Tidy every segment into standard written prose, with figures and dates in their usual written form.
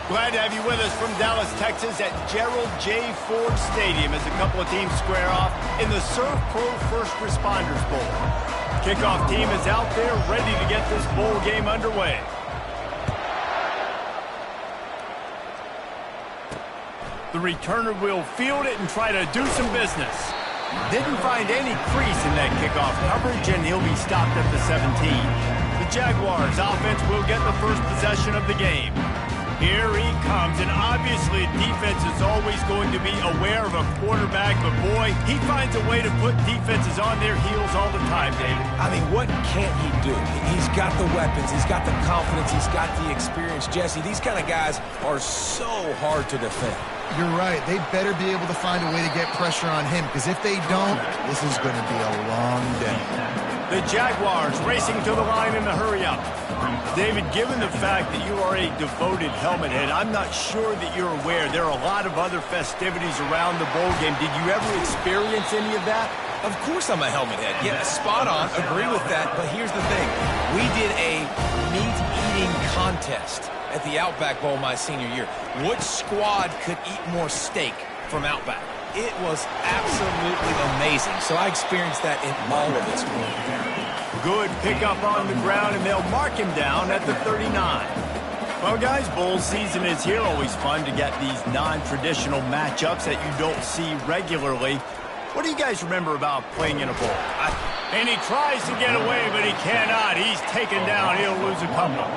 Glad to have you with us from Dallas, Texas at Gerald J. Ford Stadium as a couple of teams square off in the Surf Pro First Responders Bowl. Kickoff team is out there ready to get this bowl game underway. The returner will field it and try to do some business. Didn't find any crease in that kickoff coverage, and he'll be stopped at the 17. The Jaguars offense will get the first possession of the game. Here he comes, and obviously defense is always going to be aware of a quarterback, but boy, he finds a way to put defenses on their heels all the time, David. I mean, what can't he do? He's got the weapons, he's got the confidence, he's got the experience. Jesse, these kind of guys are so hard to defend. You're right. They better be able to find a way to get pressure on him, because if they don't, this is going to be a long day. The Jaguars racing to the line in the hurry-up. David, given the fact that you are a devoted helmet head, I'm not sure that you're aware there are a lot of other festivities around the bowl game. Did you ever experience any of that? Of course I'm a helmet head. Yeah, spot on. Agree with that. But here's the thing. We did a meat-eating contest at the Outback Bowl my senior year. Which squad could eat more steak from Outback? It was absolutely amazing. So I experienced that in all of its glory. Good pickup on the ground, and they'll mark him down at the 39. Well, guys, bowl season is here. Always fun to get these non-traditional matchups that you don't see regularly. What do you guys remember about playing in a bowl? And he tries to get away, but he cannot. He's taken down. He'll lose a couple.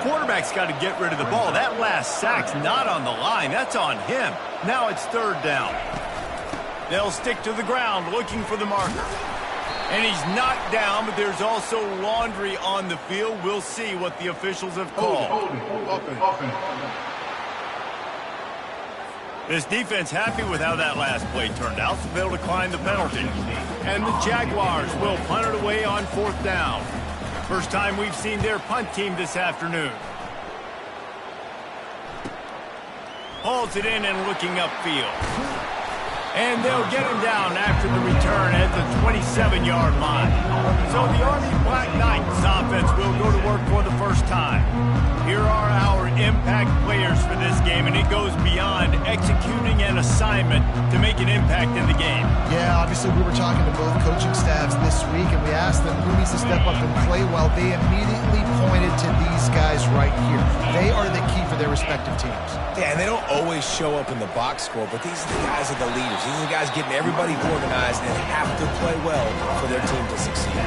Quarterback's got to get rid of the ball. That last sack's not on the line. That's on him. Now it's third down. They'll stick to the ground looking for the marker. And he's knocked down, but there's also laundry on the field. We'll see what the officials have called. This defense happy with how that last play turned out, so they'll decline the penalty. And the Jaguars will punt it away on fourth down. First time we've seen their punt team this afternoon. Hauls it in and looking upfield. And they'll get him down after the return at the 27-yard line. So the Army Black Knights offense will go to work for the first time. Here are our impact players for this game, and it goes beyond executing an assignment to make an impact in the game. Yeah, obviously we were talking to both coaching staffs this week, and we asked them who needs to step up and play well. They immediately pointed to these guys right here. They are the key for their respective teams. Yeah, and they don't always show up in the box score, but these are the guys are the leaders. These are the guys getting everybody organized, and they have to play well for their team to succeed.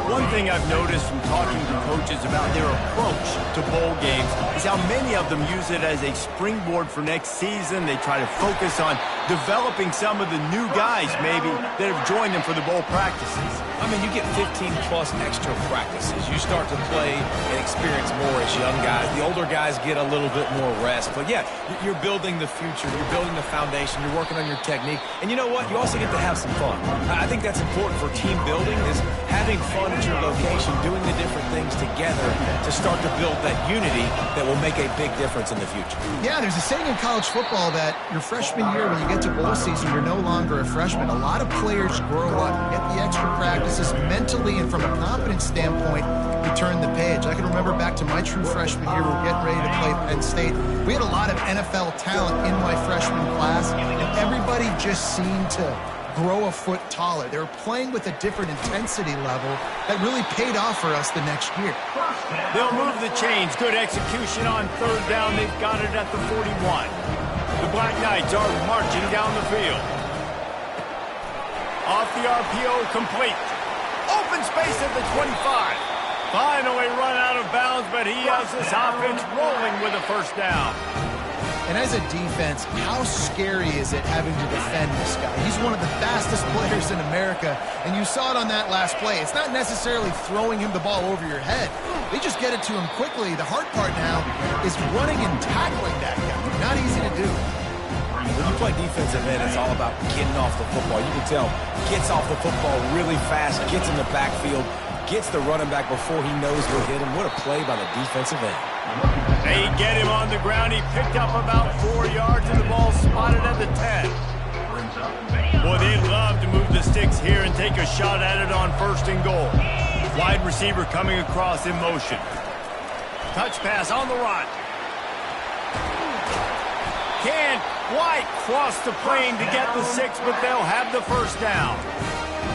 One thing I've noticed from talking to coaches about their approach to bowl games is how many of them use it as a springboard for next season. They try to focus on developing some of the new guys, maybe, that have joined them for the bowl practices. I mean, you get 15-plus extra practices. You start to play and experience more as young guys. The older guys get a little bit more rest. But, yeah, you're building the future. You're building the foundation. You're working on your technique. And you know what? You also get to have some fun. I think that's important for team building is having fun at your location, doing the different things together to start to build that unity that will make a big difference in the future. Yeah, there's a saying in college football that your freshman year, when you get to bowl season, you're no longer a freshman. A lot of players grow up, get the extra practices mentally, and from a confidence standpoint, you turn the page. I can remember back to my true freshman year, we were getting ready to play Penn State. We had a lot of NFL talent in my freshman class, and everybody just seemed to grow a foot taller. They were playing with a different intensity level that really paid off for us the next year. They'll move the chains. Good execution on third down. They've got it at the 41. The Black Knights are marching down the field. Off the RPO, complete. Open space at the 25. Finally run out of bounds, but he has this offense rolling with a first down. And as a defense, how scary is it having to defend this guy? He's one of the fastest players in America, and you saw it on that last play. It's not necessarily throwing him the ball over your head. They just get it to him quickly. The hard part now is running and tackling that guy. Not easy to do. When you play defensive end, it's all about getting off the football. You can tell, gets off the football really fast, gets in the backfield, gets the running back before he knows we'll hit him. What a play by the defensive end. They get him on the ground. He picked up about 4 yards, and the ball spotted at the 10. Boy, they'd love to move the sticks here and take a shot at it on first and goal. Wide receiver coming across in motion. Touch pass on the run. Can't quite cross the plane to get the 6, but they'll have the first down.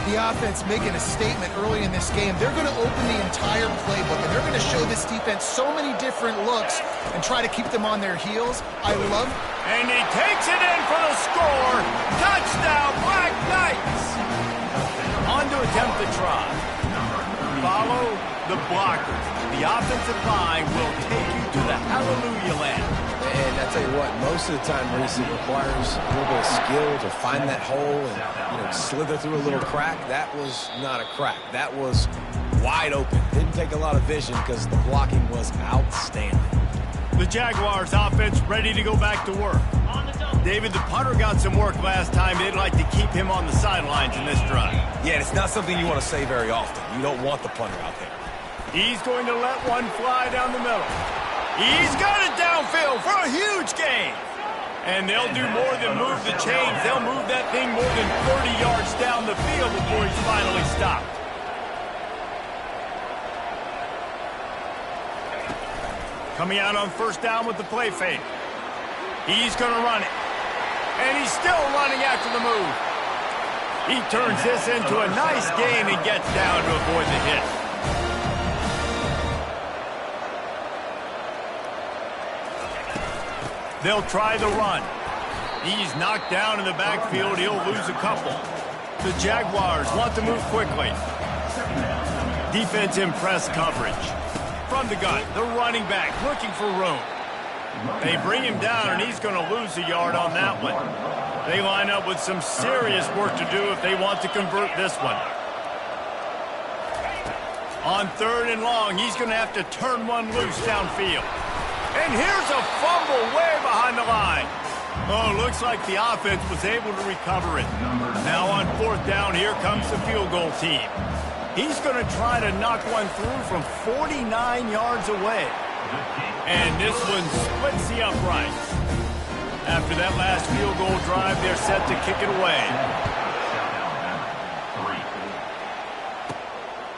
The offense making a statement early in this game. They're going to open the entire playbook, and they're going to show this defense so many different looks and try to keep them on their heels. I love. And he takes it in for the score. Touchdown, Black Knights. On to attempt the try. Follow the blockers. The offensive line will take you to the hallelujah land. And I tell you what, most of the time, Reese, it requires a little bit of skill to find that hole and, slither through a little crack. That was not a crack. That was wide open. Didn't take a lot of vision because the blocking was outstanding. The Jaguars offense ready to go back to work. David, the punter got some work last time. They'd like to keep him on the sidelines in this drive. Yeah, and it's not something you want to say very often. You don't want the punter out there. He's going to let one fly down the middle. He's got it downfield for a huge gain. And they'll do more than move the chains. They'll move that thing more than 30 yards down the field before he's finally stopped. Coming out on first down with the play fake. He's going to run it. And he's still running after the move. He turns this into a nice gain and gets down to avoid the hit. They'll try the run. He's knocked down in the backfield. He'll lose a couple. The Jaguars want to move quickly. Defense in press coverage. From the gun, the running back looking for room. They bring him down, and he's going to lose a yard on that one. They line up with some serious work to do if they want to convert this one. On third and long, he's going to have to turn one loose downfield. And here's a fumble way behind the line. Oh, looks like the offense was able to recover it. Now on fourth down, here comes the field goal team. He's going to try to knock one through from 49 yards away. And this one splits the uprights. After that last field goal drive, they're set to kick it away.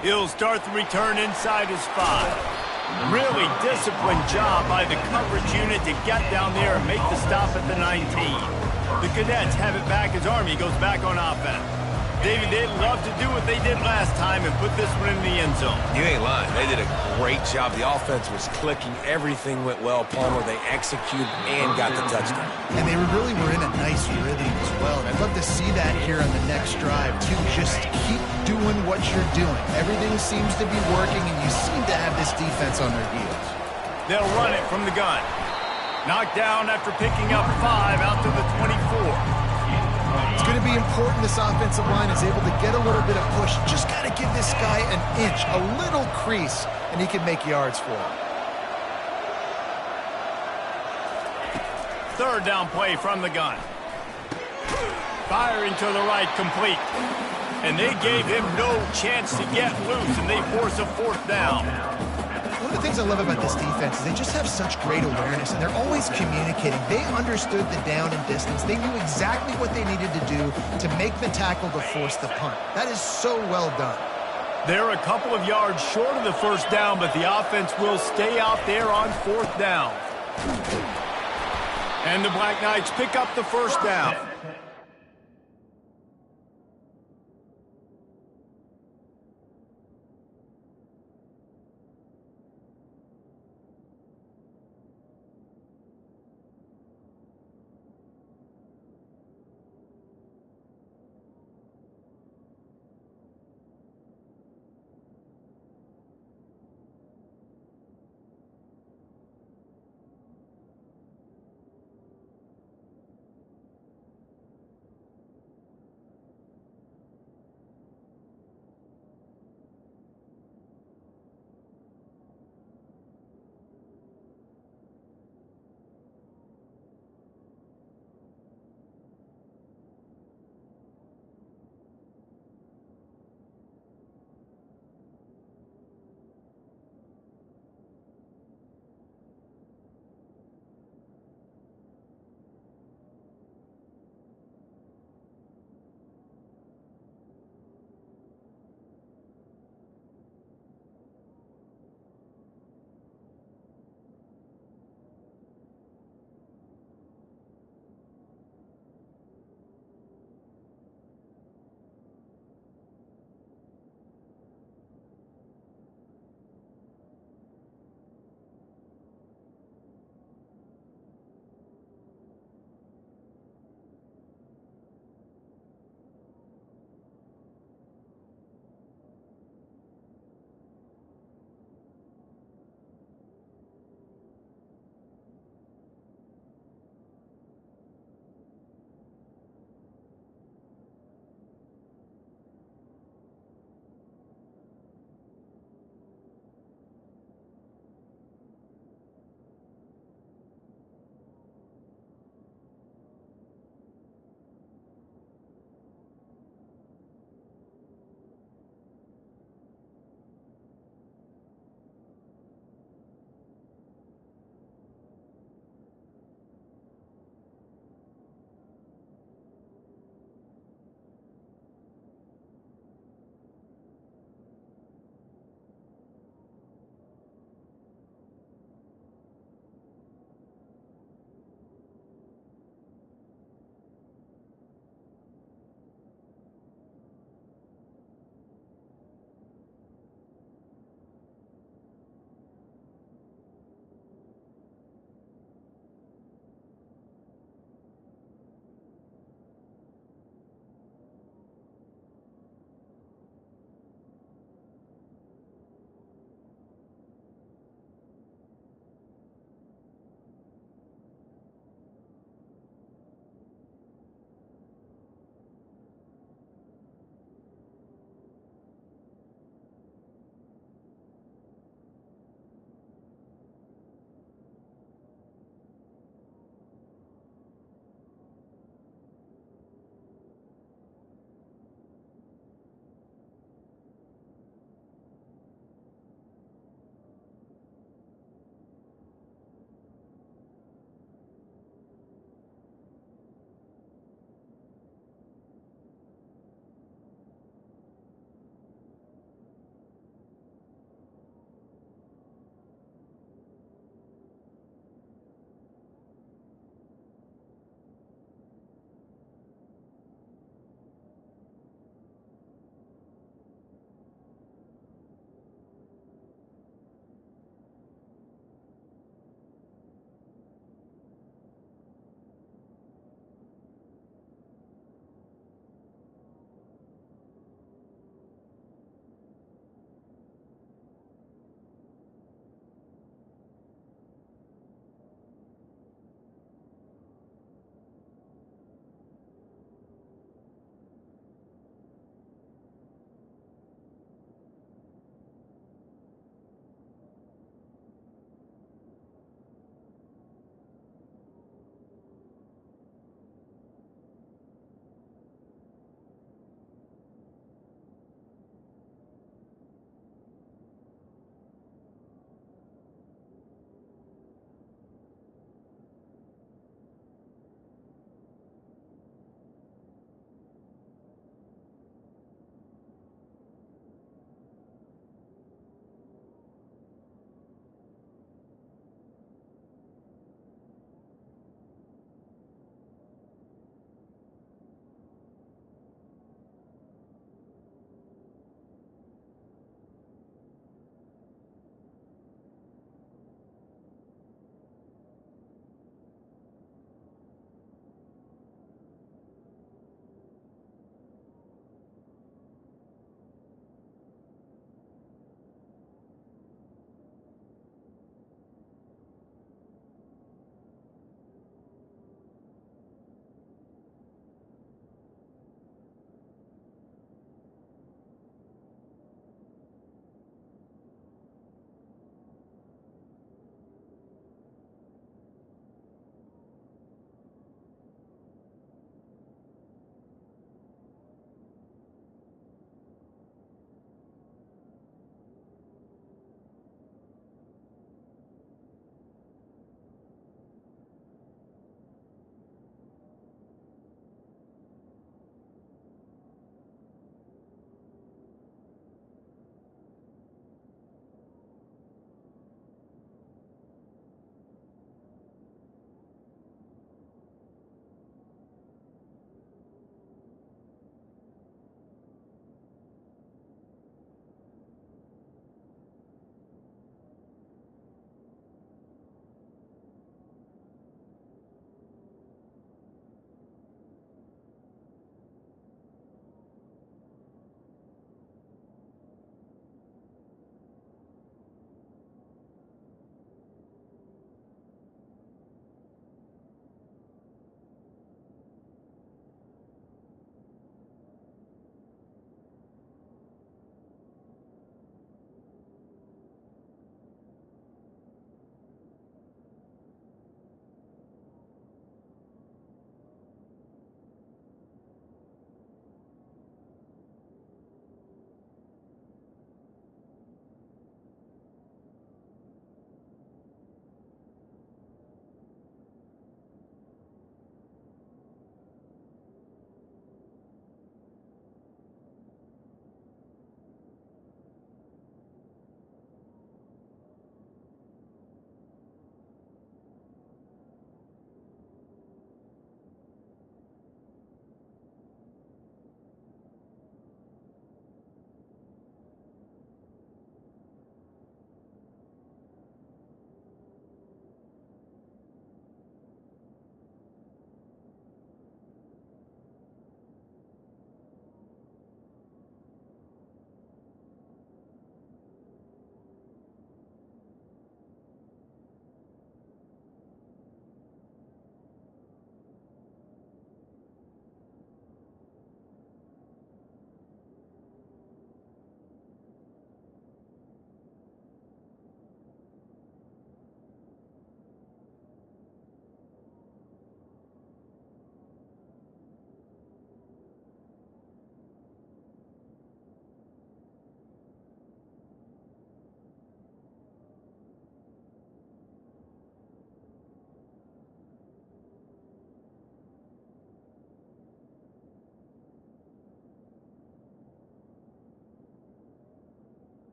He'll start the return inside his 5. Really disciplined job by the coverage unit to get down there and make the stop at the 19. The Cadets have it back as Army goes back on offense. David, they'd love to do what they did last time and put this one in the end zone. You ain't lying. They did a great job. The offense was clicking. Everything went well. Palmer, they executed and got the touchdown. And they really were in a nice rhythm as well. And I'd love to see that here on the next drive, too. Just keep doing what you're doing. Everything seems to be working, and you seem to have this defense on their heels. They'll run it from the gun. Knocked down after picking up 5 out to the 24. It's going to be important this offensive line is able to get a little bit of push. Just got to give this guy an inch, a little crease, and he can make yards for him. Third down play from the gun. Firing to the right, complete. And they gave him no chance to get loose, and they force a fourth down. One of the things I love about this defense is they just have such great awareness, and they're always communicating. They understood the down and distance. They knew exactly what they needed to do to make the tackle to force the punt. That is so well done. They're a couple of yards short of the first down, but the offense will stay out there on fourth down. And the Black Knights pick up the first down.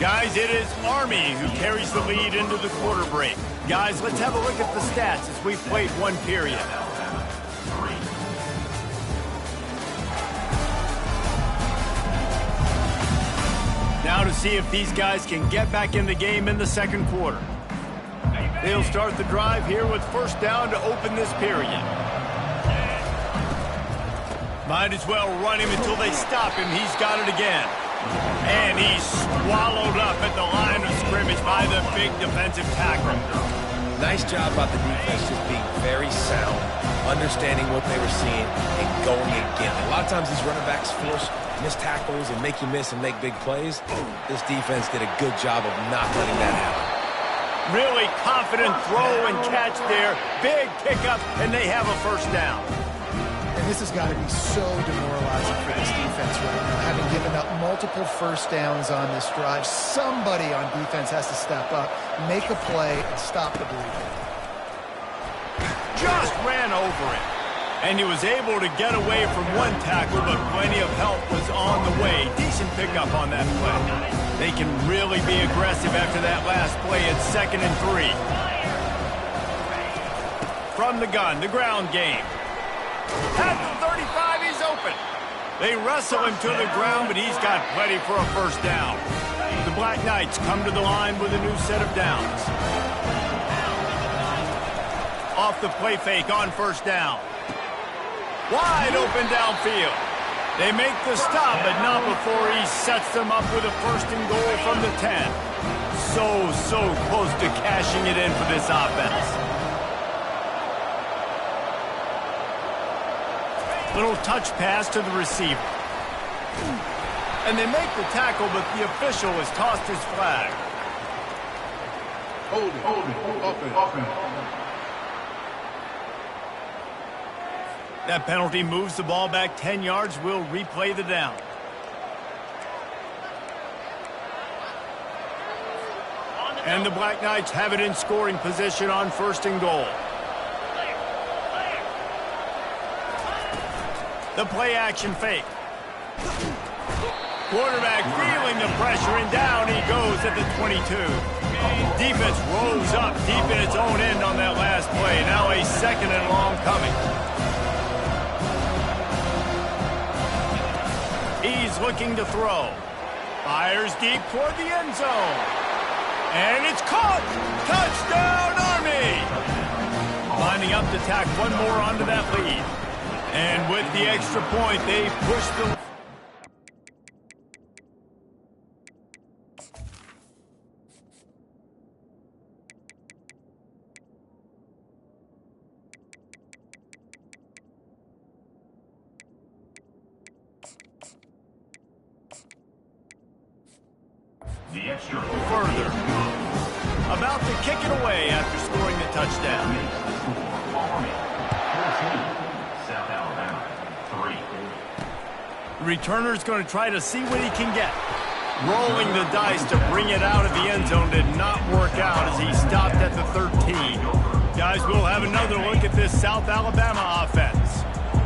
Guys, it is Army who carries the lead into the quarter break. Guys, let's have a look at the stats as we've played one period. Now to see if these guys can get back in the game in the second quarter. They'll start the drive here with first down to open this period. Might as well run him until they stop him. He's got it again. And he's swallowed up at the line of scrimmage by the big defensive tackle. Nice job by the defense just being very sound, understanding what they were seeing, and going and getting it. A lot of times these running backs force missed tackles and make you miss and make big plays. This defense did a good job of not letting that happen. Really confident throw and catch there. Big pickup, and they have a first down. And this has got to be so demoralizing for this defense right now. Having given up multiple first downs on this drive, somebody on defense has to step up, make a play, and stop the bleeding. Just ran over it. And he was able to get away from one tackle, but plenty of help was on the way. Decent pickup on that play. They can really be aggressive after that last play. It's 2nd and 3. From the gun, the ground game. At the 35, he's open. They wrestle him to the ground, but he's got plenty for a first down. The Black Knights come to the line with a new set of downs. Off the play fake on first down. Wide open downfield. They make the stop, but not before he sets them up with a 1st and goal from the 10. So close to cashing it in for this offense. Little touch pass to the receiver. And they make the tackle, but the official has tossed his flag. Hold it, open. That penalty moves the ball back 10 yards. We'll replay the down. And the Black Knights have it in scoring position on 1st and goal. The play action fake. Quarterback feeling the pressure, and down he goes at the 22. Defense rose up deep in its own end on that last play. Now a 2nd and long coming. He's looking to throw. Fires deep toward the end zone. And it's caught! Touchdown, Army! Lining up to tack one more onto that lead. And with the extra point, they push the... further. About to kick it away after scoring the touchdown. The returner's going to try to see what he can get. Rolling the dice to bring it out of the end zone did not work out as he stopped at the 13. Guys, we'll have another look at this South Alabama offense.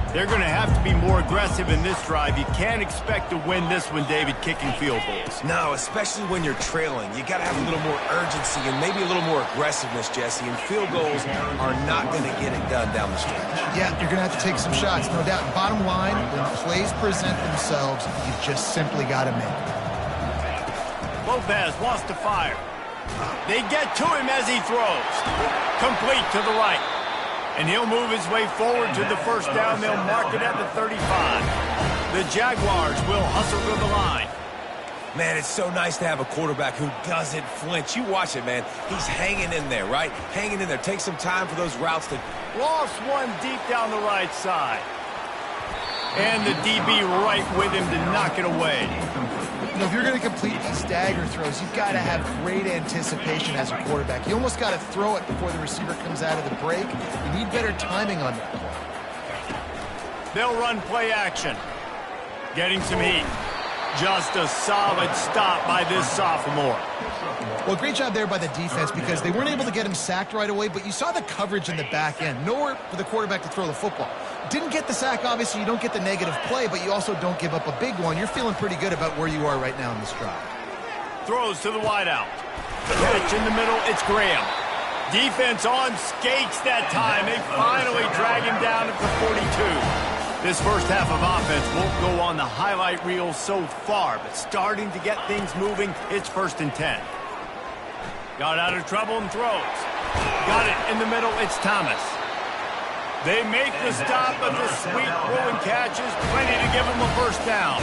They're going to have to be more aggressive in this drive. You can't expect to win this one, David, kicking field goals. No, especially when you're trailing. You got to have a little more urgency and maybe a little more aggressiveness, Jesse. And field goals are not going to get it done down the stretch. Yeah, you're going to have to take some shots, no doubt. Bottom line, when plays present themselves, you just simply got to make it. Lopez wants to fire. They get to him as he throws. Complete to the right. And he'll move his way forward to the first down. They'll mark it at the 35. The Jaguars will hustle to the line. Man, it's so nice to have a quarterback who doesn't flinch. You watch it, man. He's hanging in there, right? Hanging in there. Take some time for those routes to... Lost one deep down the right side. And the DB right with him to knock it away. You know, if you're going to complete these stagger throws, you've got to have great anticipation as a quarterback. You almost got to throw it before the receiver comes out of the break. You need better timing on that play. They'll run play action. Getting some heat. Just a solid stop by this sophomore. Well, great job there by the defense because they weren't able to get him sacked right away, but you saw the coverage in the back end. Nowhere for the quarterback to throw the football. Didn't get the sack, obviously. You don't get the negative play, but you also don't give up a big one. You're feeling pretty good about where you are right now in this drive. throws to the wideout. Catch in the middle, it's Graham. Defense on skates that time. They finally drag him down at the 42. This first half of offense won't go on the highlight reel so far, but starting to get things moving, it's 1st and 10. Got out of trouble and throws. Got it in the middle, it's Thomas. They make the stop, but the sweet throw and catch is plenty to give them a first down.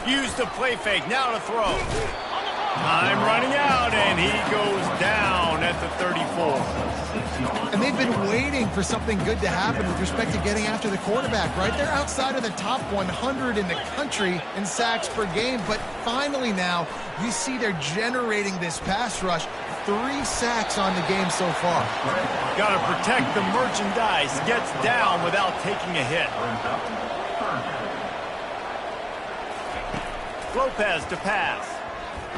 Use the play fake, now to throw. Time running out, and he goes down at the 34. And they've been waiting for something good to happen with respect to getting after the quarterback, right? They're outside of the top 100 in the country in sacks per game, but finally now you see they're generating this pass rush. 3 sacks on the game so far. Got to protect the merchandise. Gets down without taking a hit. Lopez to pass.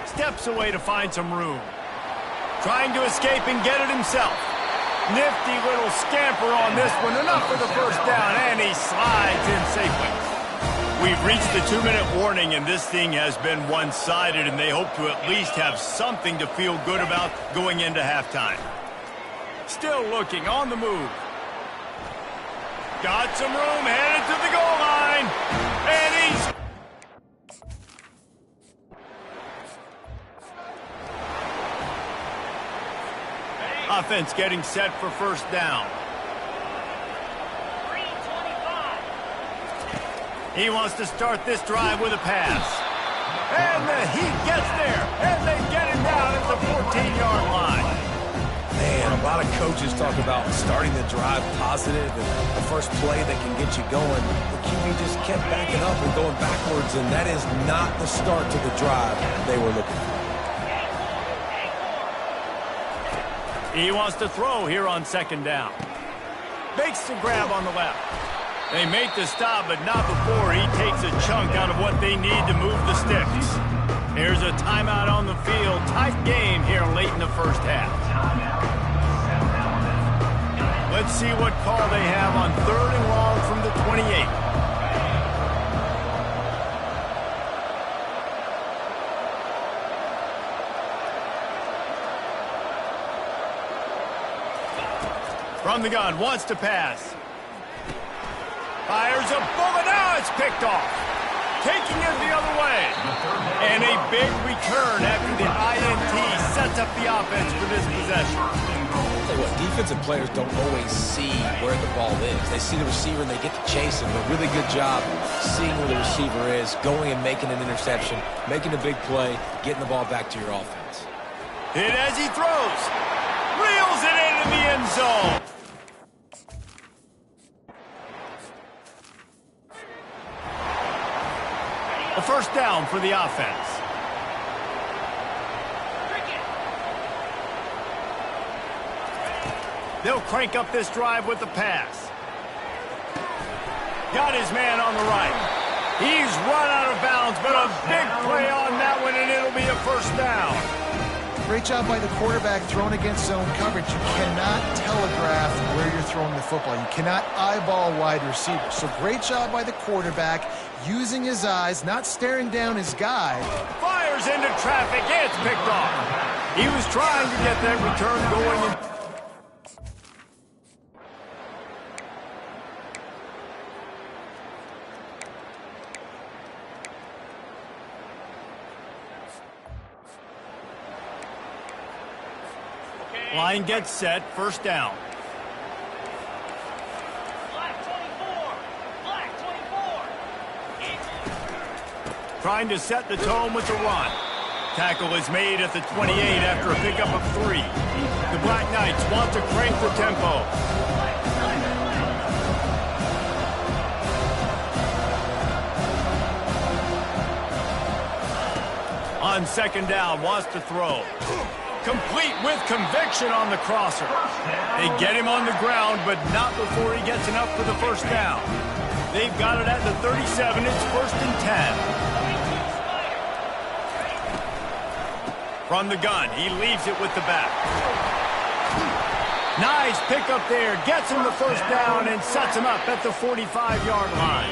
Steps away to find some room. Trying to escape and get it himself. Nifty little scamper on this one. Enough for the first down, and he slides in safely. We've reached the 2-minute warning, and this thing has been one-sided, and they hope to at least have something to feel good about going into halftime. Still looking on the move. Got some room, headed to the goal line, and he's... Offense getting set for first down. He wants to start this drive with a pass. And the Heat gets there, and they get him down at the 14-yard line. Man, a lot of coaches talk about starting the drive positive and the first play that can get you going. The QB just kept backing up and going backwards, and that is not the start to the drive they were looking for. He wants to throw here on 2nd down. Makes the grab on the left. They make the stop, but not before he takes a chunk out of what they need to move the sticks. Here's a timeout on the field. Tight game here late in the first half. Let's see what call they have on 3rd and long from the 28. From the gun, wants to pass. Fires a bullet, now it's picked off. Taking it the other way. And a big return after the INT sets up the offense for this possession. I'll tell you what, defensive players don't always see where the ball is. They see the receiver and they get to chase him. A really good job seeing where the receiver is, going and making an interception, making a big play, getting the ball back to your offense. Hit as he throws. Reels it into the end zone. A first down for the offense. They'll crank up this drive with the pass. Got his man on the right. He's run out of bounds, but a big play on that one, and it'll be a first down. Great job by the quarterback throwing against zone coverage. You cannot telegraph where you're throwing the football. You cannot eyeball wide receivers. So great job by the quarterback using his eyes, not staring down his guy. Fires into traffic. It's picked off. He was trying to get that return going. Line gets set, first down. Trying to set the tone with the run. Tackle is made at the 28 after a pickup of 3. The Black Knights want to crank the tempo. On 2nd down, wants to throw. Complete with conviction on the crosser. They get him on the ground, but not before he gets enough for the first down. They've got it at the 37. It's 1st and 10. From the gun, he leaves it with the back. Nice pickup there. Gets him the first down and sets him up at the 45-yard line.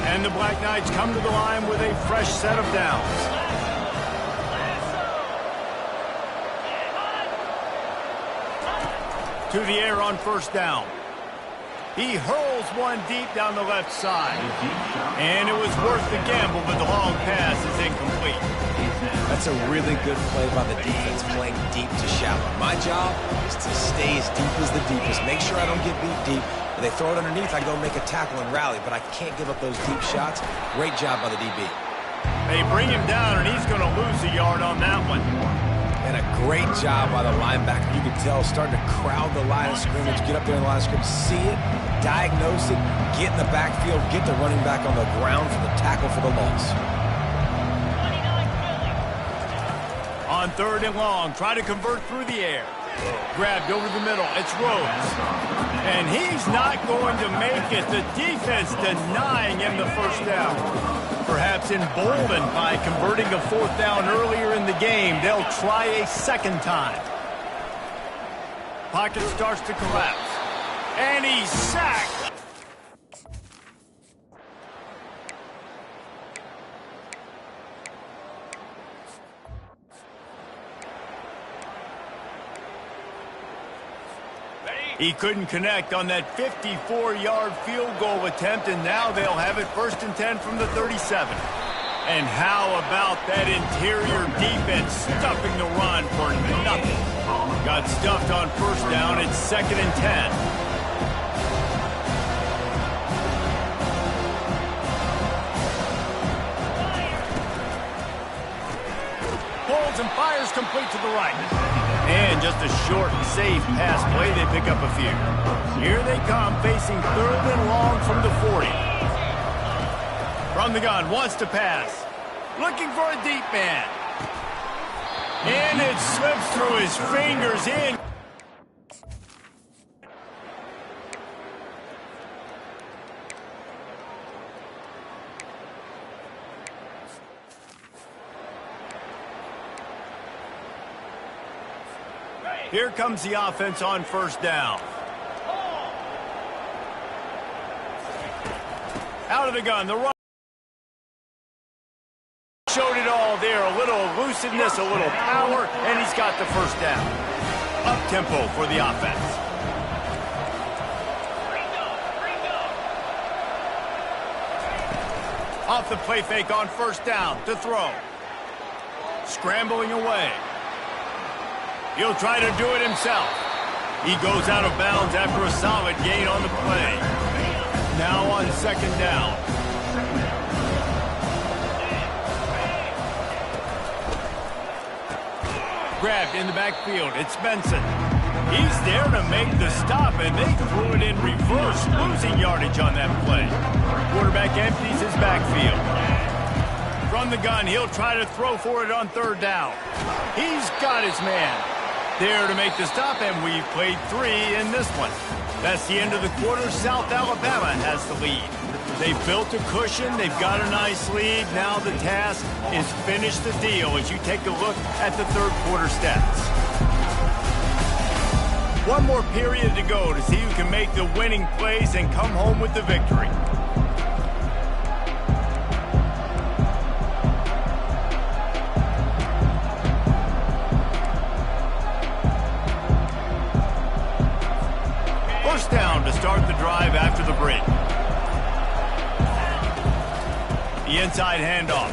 And the Black Knights come to the line with a fresh set of downs. To the air on first down. He hurls one deep down the left side. And it was worth the gamble, but the long pass is incomplete. That's a really good play by the defense, playing deep to shallow. My job is to stay as deep as the deepest. Make sure I don't get beat deep. When they throw it underneath, I go make a tackle and rally, but I can't give up those deep shots. Great job by the DB. They bring him down, and he's going to lose a yard on that one. And a great job by the linebacker. You can tell, starting to crowd the line of scrimmage, get up there in the line of scrimmage, see it, diagnose it, get in the backfield, get the running back on the ground for the tackle for the loss. On third and long, try to convert through the air. Grabbed over the middle. It's Rhodes. And he's not going to make it. The defense denying him the first down. Perhaps emboldened by converting a fourth down earlier in the game, they'll try a second time. Pocket starts to collapse. And he's sacked. He couldn't connect on that 54-yard field goal attempt, and now they'll have it 1st and 10 from the 37. And how about that interior defense stuffing the run for nothing? Got stuffed on first down. It's 2nd and 10. Pulls and fires complete to the right. And just a short, safe pass play. They pick up a few. Here they come, facing 3rd and long from the 40. From the gun, wants to pass. Looking for a deep man. And it slips through his fingers in. Here comes the offense on first down. Out of the gun, the run. Showed it all there. A little elusiveness, a little power, and he's got the first down. Up-tempo for the offense. Off the play fake on first down to throw. Scrambling away. He'll try to do it himself. He goes out of bounds after a solid gain on the play. Now on 2nd down. Grabbed in the backfield. It's Benson. He's there to make the stop, and they threw it in reverse, losing yardage on that play. Quarterback empties his backfield. From the gun, he'll try to throw for it on 3rd down. He's got his man. There to make the stop, and we've played 3 in this one. That's the end of the quarter. South Alabama has the lead. They've built a cushion. They've got a nice lead. Now the task is finish the deal as you take a look at the 3rd quarter stats. One more period to go to see who can make the winning plays and come home with the victory. First down to start the drive after the break. The inside handoff.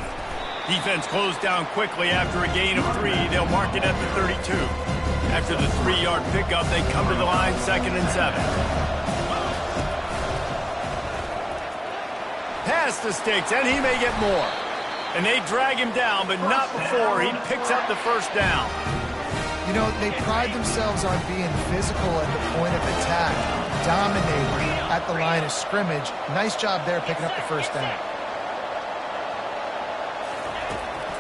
Defense closed down quickly after a gain of 3. They'll mark it at the 32. After the 3-yard pickup, they come to the line 2nd and 7. Pass the sticks, and he may get more. And they drag him down, but not before he picks up the first down. You know, they pride themselves on being physical at the point of attack, dominating at the line of scrimmage. Nice job there picking up the first down.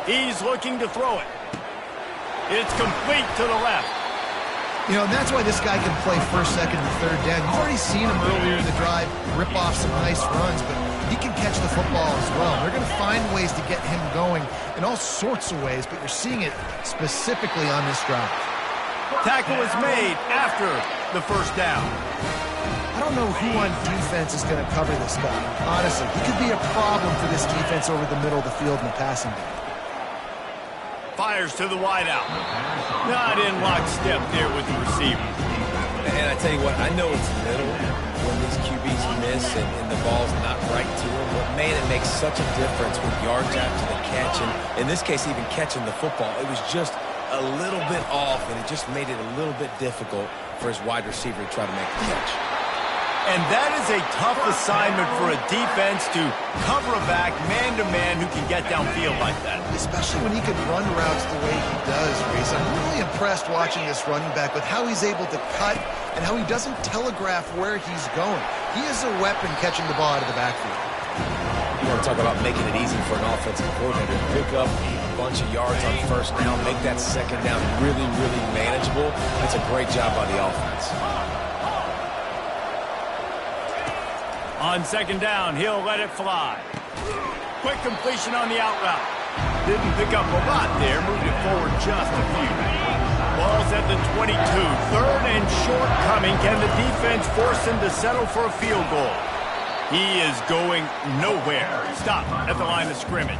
He's looking to throw it. It's complete to the left. You know, and that's why this guy can play 1st, 2nd, and 3rd down. You've already seen him earlier in the drive rip off some nice runs, but he can catch the football as well. They're going to find ways to get him going in all sorts of ways, but you're seeing it specifically on this drive. Tackle is made after the first down. I don't know who on defense is going to cover this guy. Honestly, he could be a problem for this defense over the middle of the field in the passing game. Fires to the wideout. Not in lockstep there with the receiver. And I tell you what, I know it's little when these QBs miss and the ball's not right to them, but man, it makes such a difference with yards after the catch, and in this case, even catching the football. It was just a little bit off, and it just made it a little bit difficult for his wide receiver to try to make the catch. And that is a tough assignment for a defense to cover a back man-to-man who can get downfield like that. Especially when he can run routes the way he does, Reese. I'm really impressed watching this running back with how he's able to cut and how he doesn't telegraph where he's going. He is a weapon catching the ball out of the backfield. You want to talk about making it easy for an offensive coordinator to pick up a bunch of yards on first down, make that second down really, really manageable. That's a great job by the offense. On second down, he'll let it fly. Quick completion on the out route. Didn't pick up a lot there, moved it forward just a few. Ball's at the 22. Third and short coming. Can the defense force him to settle for a field goal? He is going nowhere. Stop at the line of scrimmage.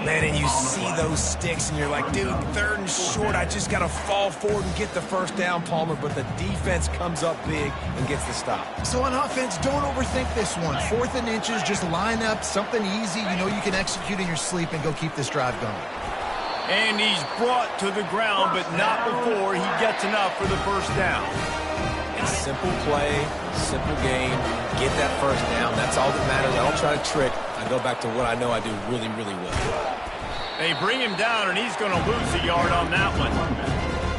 Man, and you see those sticks, and you're like, dude, third and short, I just got to fall forward and get the first down, Palmer, but the defense comes up big and gets the stop. So on offense, don't overthink this one. 4th and inches, just line up something easy you know you can execute in your sleep and go keep this drive going. And he's brought to the ground, but not before he gets enough for the first down. It's simple play, simple game, get that first down. That's all that matters. I don't try to trick. I go back to what I know I do really, really well. They bring him down, and he's going to lose a yard on that one.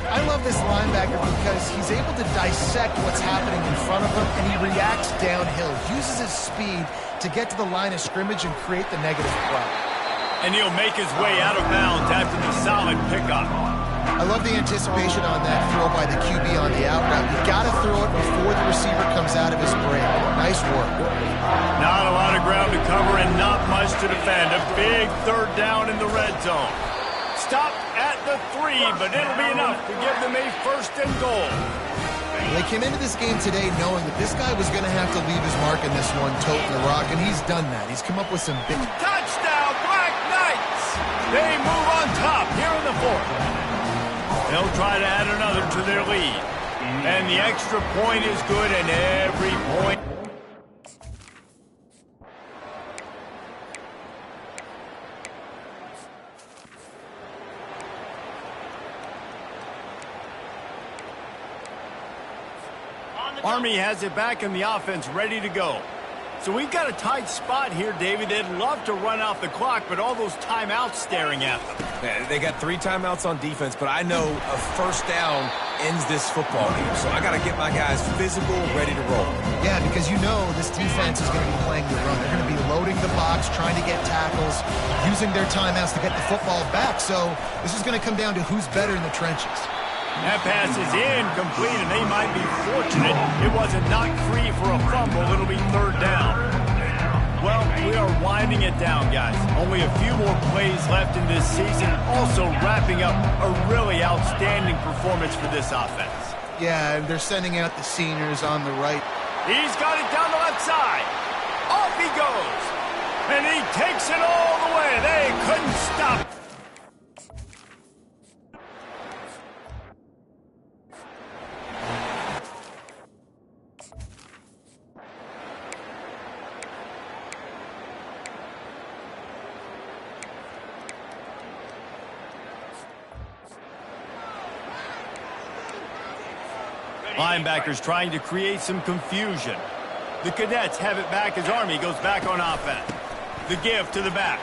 I love this linebacker because he's able to dissect what's happening in front of him, and he reacts downhill, uses his speed to get to the line of scrimmage and create the negative play. And he'll make his way out of bounds after the solid pickup. I love the anticipation on that throw by the QB on the out route. You've got to throw it before the receiver comes out of his break. Nice work. Not a lot of ground to cover and not much to defend. A big third down in the red zone. Stop at the 3, but it'll be enough to give them a first and goal. They came into this game today knowing that this guy was going to have to leave his mark in this one, toting the rock, and he's done that. He's come up with some big... Touchdown, Black Knights! They move on top here in the 4th. They'll try to add another to their lead. And the extra point is good, and every point... Army has it back in the offense, ready to go. So we've got a tight spot here, David. They'd love to run out the clock, but all those timeouts staring at them. Yeah, they got 3 timeouts on defense, but I know a first down ends this football game. So I got to get my guys physical, ready to roll. Yeah, because you know this defense is going to be playing the run. They're going to be loading the box, trying to get tackles, using their timeouts to get the football back. So this is going to come down to who's better in the trenches. That pass is incomplete, and they might be fortunate it wasn't knocked free for a fumble. It'll be third down. Well, we are winding it down, guys. Only a few more plays left in this season. Also wrapping up a really outstanding performance for this offense. Yeah, and they're sending out the seniors on the right. He's got it down the left side. Off he goes. And he takes it all the way. They couldn't stop. Linebackers trying to create some confusion. The Cadets have it back as Army goes back on offense. The give to the back.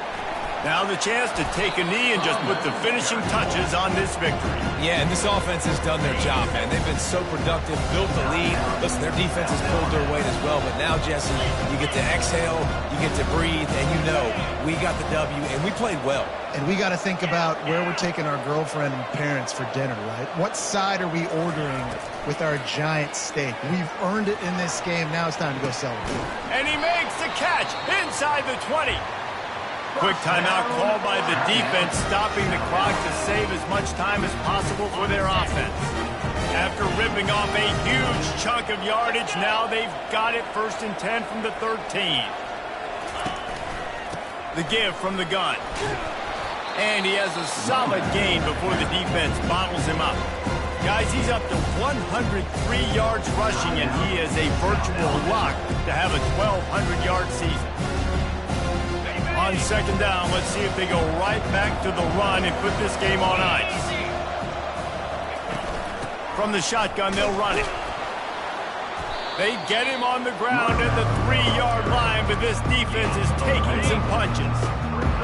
Now the chance to take a knee and just put the finishing touches on this victory. Yeah, and this offense has done their job, man. They've been so productive, built the lead. Listen, their defense has pulled their weight as well. But now, Jesse, you get to exhale, you get to breathe, and you know we got the W, and we played well. And we got to think about where we're taking our girlfriend and parents for dinner, right? What side are we ordering with our giant steak? We've earned it in this game. Now it's time to go celebrate. And he makes the catch inside the 20. Quick timeout called by the defense, stopping the clock to save as much time as possible for their offense. After ripping off a huge chunk of yardage, now they've got it 1st and 10 from the 13. The give from the gun. And he has a solid gain before the defense bottles him up. Guys, he's up to 103 yards rushing, and he is a virtual lock to have a 1,200-yard season. On 2nd down, let's see if they go right back to the run and put this game on ice. From the shotgun, they'll run it. They get him on the ground at the 3-yard line, but this defense is taking some punches.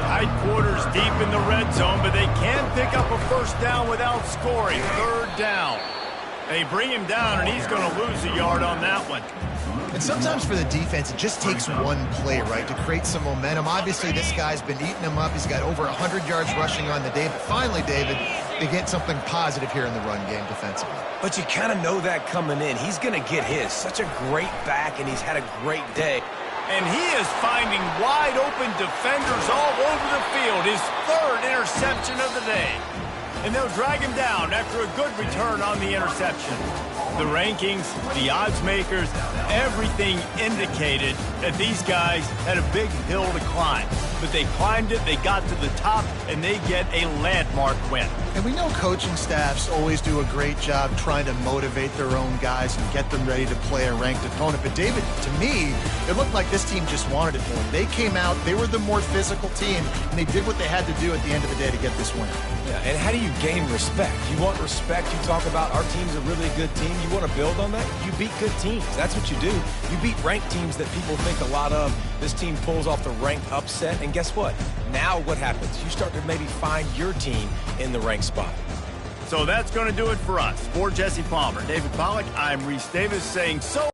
Tight quarters deep in the red zone, but they can't pick up a 1st down without scoring. 3rd down. They bring him down, and he's going to lose a yard on that one. And sometimes for the defense, it just takes one play, right, to create some momentum. Obviously, this guy's been eating him up. He's got over 100 yards rushing on the day. But finally, David, they get something positive here in the run game defensively. But you kind of know that coming in. He's going to get his. Such a great back, and he's had a great day. And he is finding wide-open defenders all over the field. His 3rd interception of the day. And they'll drag him down after a good return on the interception. The rankings, the odds makers, everything indicated that these guys had a big hill to climb. But they climbed it, they got to the top, and they get a landmark win. And we know coaching staffs always do a great job trying to motivate their own guys and get them ready to play a ranked opponent. But David, to me, it looked like this team just wanted it more. They came out, they were the more physical team, and they did what they had to do at the end of the day to get this win. Yeah, and how do you gain respect? You want respect. You talk about our team's a really good team. You want to build on that? You beat good teams. That's what you do. You beat ranked teams that people think a lot of. This team pulls off the ranked upset, and guess what? Now what happens? You start to maybe find your team in the ranked spot. So that's going to do it for us. For Jesse Palmer, David Pollack, I'm Reese Davis saying so.